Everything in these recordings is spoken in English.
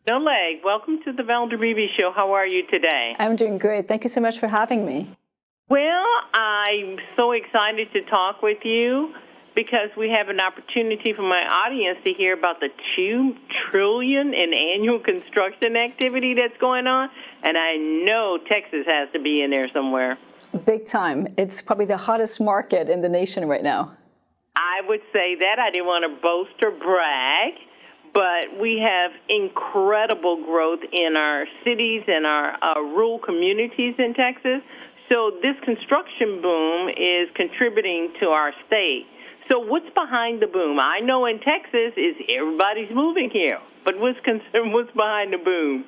NOLLAIG, welcome to the Velda Beebe Show. How are you today? I'm doing great. Thank you so much for having me. Well, I'm so excited to talk with you because we have an opportunity for my audience to hear about the $2 trillion in annual construction activity that's going on, and I know Texas has to be in there somewhere. Big time. It's probably the hottest market in the nation right now. I would say that. I didn't want to boast or brag, but we have incredible growth in our cities and our rural communities in Texas. So this construction boom is contributing to our state. So what's behind the boom? I know in Texas is everybody's moving here, but what's behind the boom?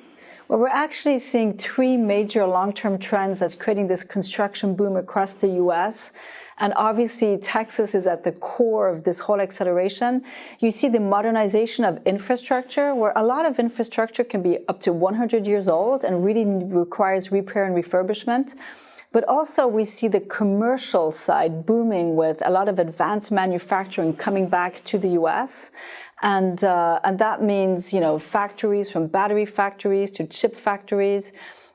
Well, we're actually seeing three major long-term trends that's creating this construction boom across the U.S. And obviously, Texas is at the core of this whole acceleration. You see the modernization of infrastructure, where a lot of infrastructure can be up to 100 years old and really requires repair and refurbishment. But also we see the commercial side booming with a lot of advanced manufacturing coming back to the U.S. And that means, factories, from battery factories to chip factories.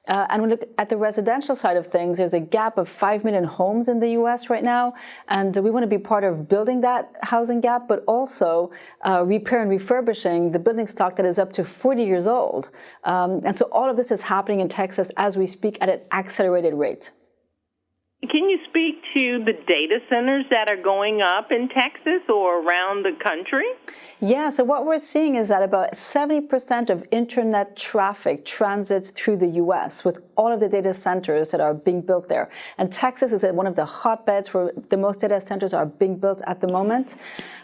And we look at the residential side of things, there's a gap of 5 million homes in the U.S. right now, and we want to be part of building that housing gap, but also repair and refurbishing the building stock that is up to 40 years old. And so all of this is happening in Texas as we speak at an accelerated rate. Can you speak to the data centers that are going up in Texas or around the country? Yeah, so what we're seeing is that about 70% of internet traffic transits through the U.S. with all of the data centers that are being built there. And Texas is one of the hotbeds where the most data centers are being built at the moment.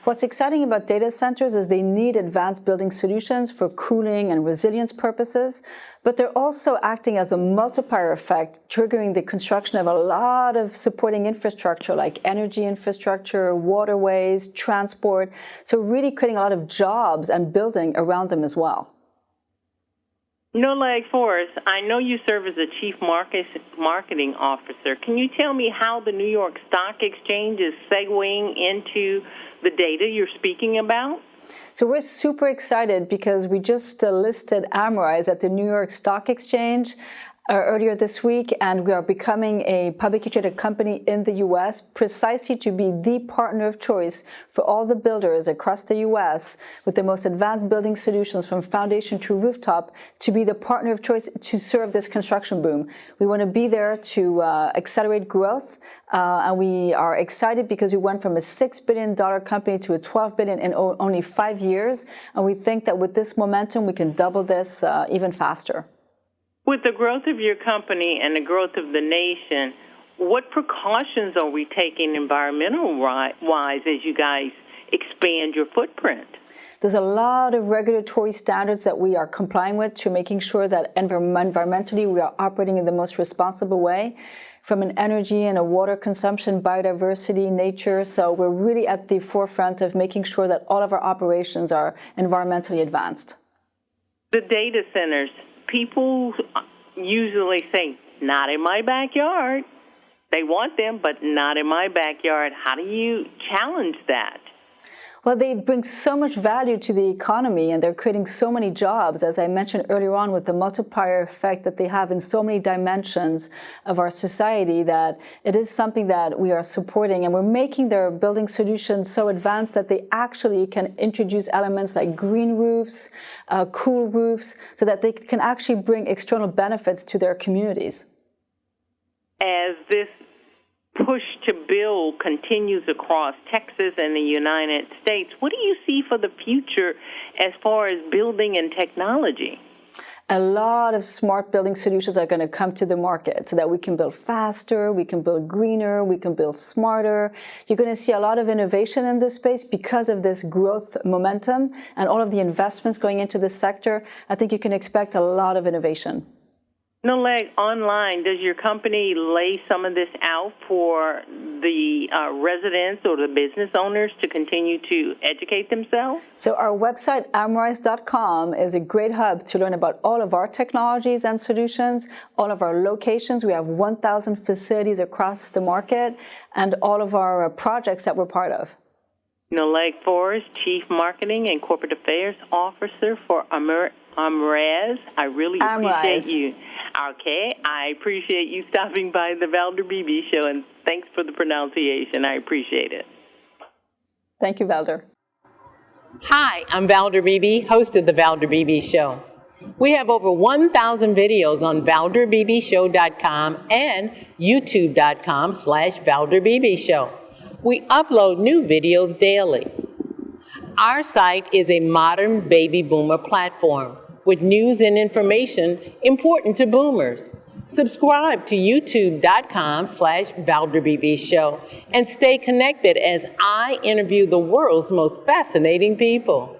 What's exciting about data centers is they need advanced building solutions for cooling and resilience purposes, but they're also acting as a multiplier effect, triggering the construction of a lot of supporting infrastructure like energy infrastructure, waterways, transport, so really creating a lot of jobs and building around them as well. NOLLAIG FORREST, I know you serve as a Chief Marketing Officer. Can you tell me how the New York Stock Exchange is segueing into the data you're speaking about? So we're super excited because we just listed Amrise at the New York Stock Exchange earlier this week, and we are becoming a publicly traded company in the U.S. precisely to be the partner of choice for all the builders across the U.S. with the most advanced building solutions from foundation to rooftop, to be the partner of choice to serve this construction boom. We want to be there to accelerate growth, and we are excited because we went from a $6 billion company to a $12 billion in only 5 years, and we think that with this momentum we can double this even faster. With the growth of your company and the growth of the nation, what precautions are we taking environmental-wise as you guys expand your footprint? There's a lot of regulatory standards that we are complying with to making sure that environmentally we are operating in the most responsible way, from an energy and a water consumption, biodiversity, nature. So we're really at the forefront of making sure that all of our operations are environmentally advanced. The data centers. People usually say, not in my backyard. They want them, but not in my backyard. How do you challenge that? Well, they bring so much value to the economy, and they're creating so many jobs, as I mentioned earlier on, with the multiplier effect that they have in so many dimensions of our society, that it is something that we are supporting. And we're making their building solutions so advanced that they actually can introduce elements like green roofs, cool roofs, so that they can actually bring external benefits to their communities. As this push to build continues across Texas and the United States, what do you see for the future as far as building and technology? A lot of smart building solutions are going to come to the market so that we can build faster, we can build greener, we can build smarter. You're going to see a lot of innovation in this space because of this growth momentum and all of the investments going into this sector. I think you can expect a lot of innovation. NOLLAIG online, does your company lay some of this out for the residents or the business owners to continue to educate themselves? So our website, amrise.com, is a great hub to learn about all of our technologies and solutions, all of our locations. We have 1,000 facilities across the market, and all of our projects that we're part of. NOLLAIG Forrest, Chief Marketing and Corporate Affairs Officer for AMRES. I really appreciate you. Okay, I appreciate you stopping by the Valder Beebe Show, and thanks for the pronunciation. I appreciate it. Thank you, Valder. Hi, I'm Valder Beebe, host of the Valder Beebe Show. We have over 1,000 videos on ValderBeebeShow.com and YouTube.com/ValderBeebeShow. We upload new videos daily. Our site is a modern baby boomer platform with news and information important to boomers. Subscribe to YouTube.com/ValderBeebeShow and stay connected as I interview the world's most fascinating people.